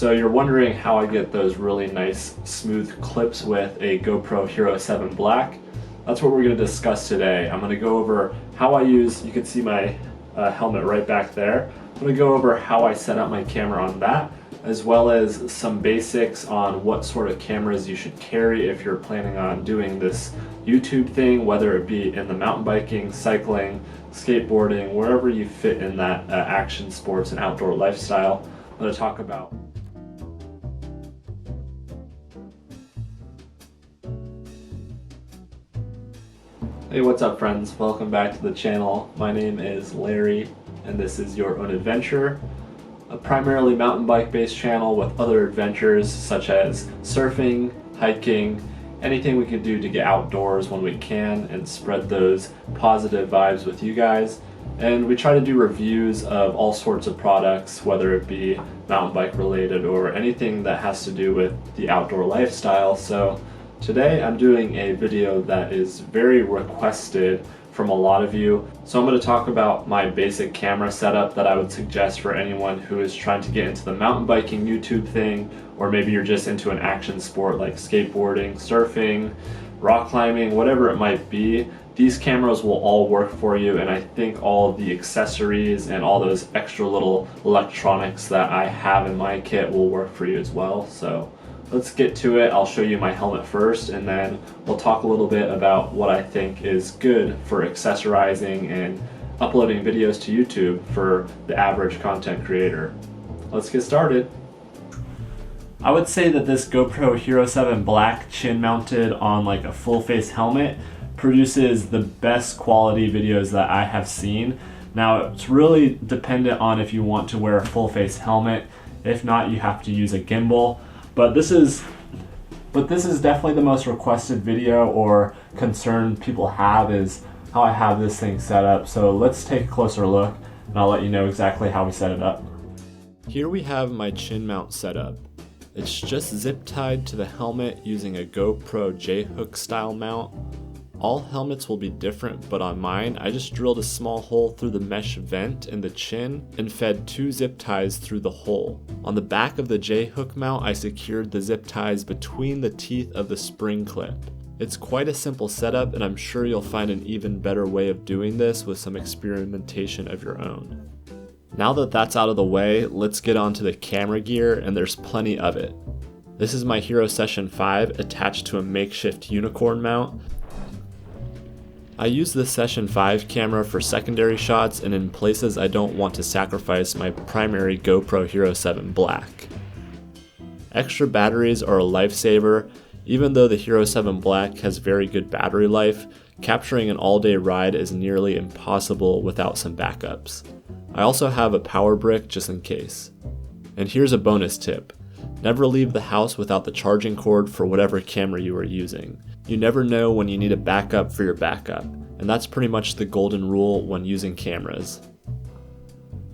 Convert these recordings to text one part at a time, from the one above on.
So you're wondering how I get those really nice smooth clips with a GoPro Hero 7 Black. That's what we're going to discuss today. I'm going to go over how I use, you can see my helmet right back there. I'm going to go over how I set up my camera on that, as well as some basics on what sort of cameras you should carry if you're planning on doing this YouTube thing, whether it be in the mountain biking, cycling, skateboarding, wherever you fit in that action sports and outdoor lifestyle. I'm going to talk about Hey, what's up friends? Welcome back to the channel. My name is Larry and this is Your Own Adventure, a primarily mountain bike based channel with other adventures such as surfing, hiking, anything we can do to get outdoors when we can and spread those positive vibes with you guys. And we try to do reviews of all sorts of products, whether it be mountain bike related or anything that has to do with the outdoor lifestyle. So today I'm doing a video that is very requested from a lot of you. So I'm going to talk about my basic camera setup that I would suggest for anyone who is trying to get into the mountain biking YouTube thing, or maybe you're just into an action sport like skateboarding, surfing, rock climbing, whatever it might be. These cameras will all work for you, and I think all of the accessories and all those extra little electronics that I have in my kit will work for you as well. So let's get to it. I'll show you my helmet first, and then we'll talk a little bit about what I think is good for accessorizing and uploading videos to YouTube for the average content creator. Let's get started. I would say that this GoPro Hero 7 Black chin mounted on like a full face helmet produces the best quality videos that I have seen. Now it's really dependent on if you want to wear a full face helmet. If not, you have to use a gimbal. But this is definitely the most requested video or concern people have, is how I have this thing set up. So let's take a closer look and I'll let you know exactly how we set it up. Here we have my chin mount set up. It's just zip tied to the helmet using a GoPro J-hook style mount. All helmets will be different, but on mine, I just drilled a small hole through the mesh vent in the chin and fed 2 zip ties through the hole. On the back of the J-hook mount, I secured the zip ties between the teeth of the spring clip. It's quite a simple setup, and I'm sure you'll find an even better way of doing this with some experimentation of your own. Now that that's out of the way, let's get on to the camera gear, and there's plenty of it. This is my Hero Session 5 attached to a makeshift unicorn mount. I use the Session 5 camera for secondary shots and in places I don't want to sacrifice my primary GoPro Hero 7 Black. Extra batteries are a lifesaver. Even though the Hero 7 Black has very good battery life, capturing an all-day ride is nearly impossible without some backups. I also have a power brick just in case. And here's a bonus tip. Never leave the house without the charging cord for whatever camera you are using. You never know when you need a backup for your backup, and that's pretty much the golden rule when using cameras.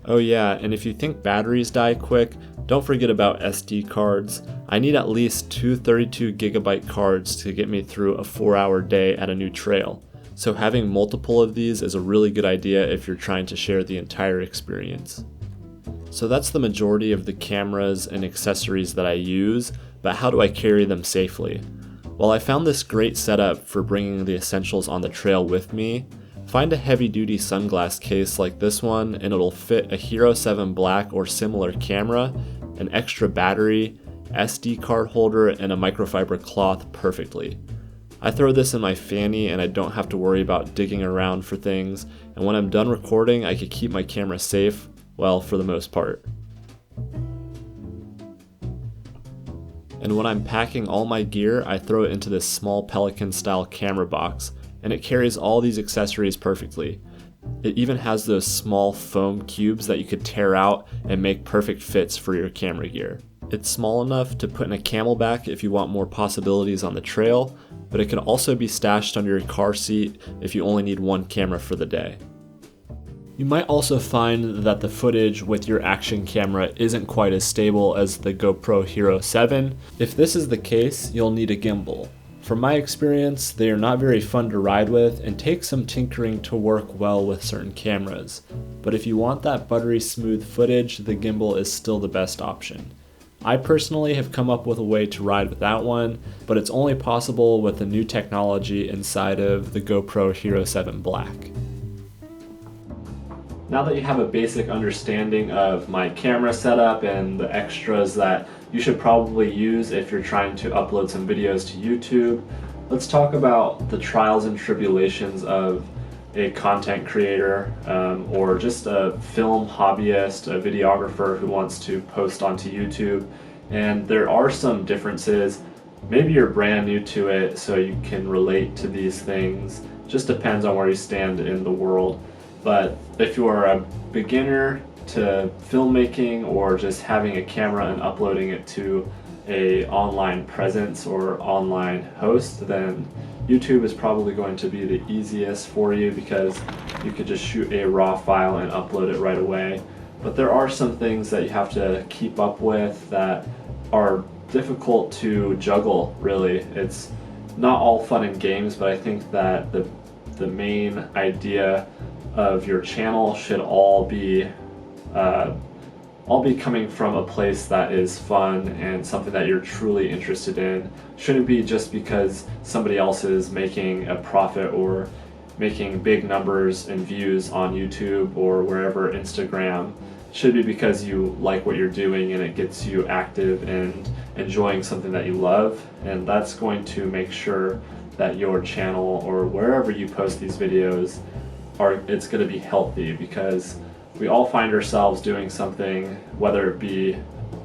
Oh yeah, and if you think batteries die quick, don't forget about SD cards. I need at least 2 32GB cards to get me through a 4-hour day at a new trail, so having multiple of these is a really good idea if you're trying to share the entire experience. So that's the majority of the cameras and accessories that I use, but how do I carry them safely? Well, I found this great setup for bringing the essentials on the trail with me. Find a heavy-duty sunglass case like this one and it'll fit a Hero 7 Black or similar camera, an extra battery, SD card holder, and a microfiber cloth perfectly. I throw this in my fanny and I don't have to worry about digging around for things, and when I'm done recording I can keep my camera safe, well, for the most part. And when I'm packing all my gear, I throw it into this small Pelican style camera box, and it carries all these accessories perfectly. It even has those small foam cubes that you could tear out and make perfect fits for your camera gear. It's small enough to put in a camelback if you want more possibilities on the trail, but it can also be stashed under your car seat if you only need one camera for the day. You might also find that the footage with your action camera isn't quite as stable as the GoPro Hero 7. If this is the case, you'll need a gimbal. From my experience, they are not very fun to ride with and take some tinkering to work well with certain cameras. But if you want that buttery smooth footage, the gimbal is still the best option. I personally have come up with a way to ride without one, but it's only possible with the new technology inside of the GoPro Hero 7 Black. Now that you have a basic understanding of my camera setup and the extras that you should probably use if you're trying to upload some videos to YouTube, let's talk about the trials and tribulations of a content creator or just a film hobbyist, a videographer who wants to post onto YouTube. And there are some differences. Maybe you're brand new to it, so you can relate to these things. Just depends on where you stand in the world. But if you are a beginner to filmmaking or just having a camera and uploading it to a online presence or online host, then YouTube is probably going to be the easiest for you because you could just shoot a raw file and upload it right away. But there are some things that you have to keep up with that are difficult to juggle, really. It's not all fun and games, but I think that the main idea of your channel should all be coming from a place that is fun and something that you're truly interested in. Shouldn't be just because somebody else is making a profit or making big numbers and views on YouTube or wherever, Instagram. Should be because you like what you're doing and it gets you active and enjoying something that you love, and that's going to make sure that your channel or wherever you post these videos it's going to be healthy, because we all find ourselves doing something, whether it be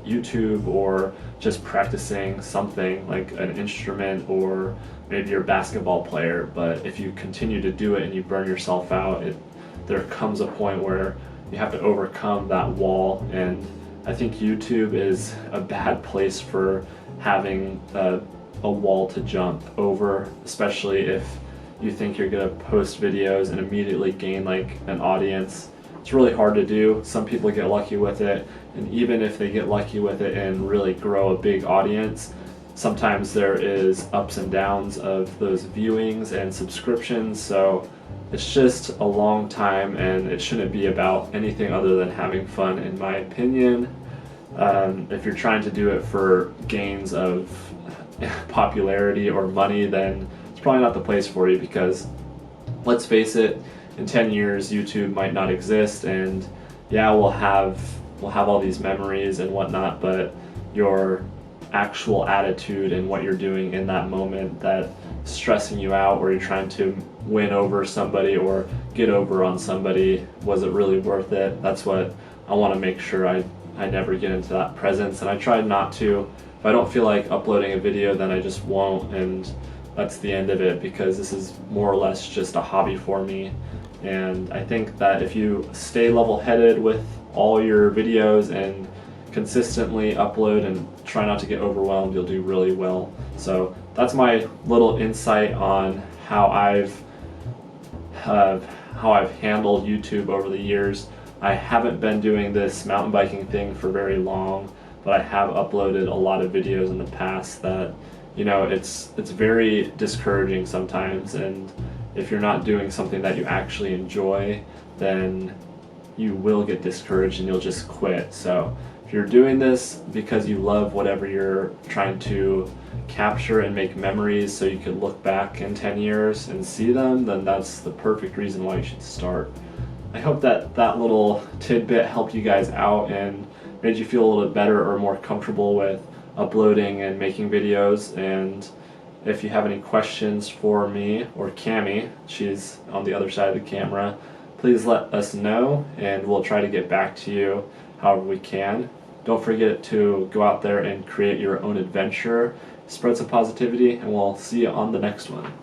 YouTube or just practicing something like an instrument, or maybe you're a basketball player, but if you continue to do it and you burn yourself out, there comes a point where you have to overcome that wall. And I think YouTube is a bad place for having a wall to jump over, especially if you think you're going to post videos and immediately gain like an audience. It's really hard to do. Some people get lucky with it, and even if they get lucky with it and really grow a big audience, sometimes there is ups and downs of those viewings and subscriptions. So it's just a long time, and it shouldn't be about anything other than having fun, in my opinion. If you're trying to do it for gains of popularity or money, then it's probably not the place for you, because let's face it, in 10 years YouTube might not exist, and yeah, we'll have all these memories and whatnot, but your actual attitude and what you're doing in that moment that's stressing you out, or you're trying to win over somebody or get over on somebody, was it really worth it? That's what I want to make sure I never get into that presence, and I try not to. If I don't feel like uploading a video, then I just won't, and that's the end of it, because this is more or less just a hobby for me. And I think that if you stay level-headed with all your videos and consistently upload and try not to get overwhelmed, you'll do really well. So that's my little insight on how I've handled YouTube over the years. I haven't been doing this mountain biking thing for very long, but I have uploaded a lot of videos in the past that, you know, it's very discouraging sometimes, and if you're not doing something that you actually enjoy, then you will get discouraged and you'll just quit. So if you're doing this because you love whatever you're trying to capture and make memories so you can look back in 10 years and see them, then that's the perfect reason why you should start. I hope that little tidbit helped you guys out and made you feel a little bit better or more comfortable with uploading and making videos. And if you have any questions for me or Cami, she's on the other side of the camera, please let us know and we'll try to get back to you however we can. Don't forget to go out there and create your own adventure, spread some positivity, and we'll see you on the next one.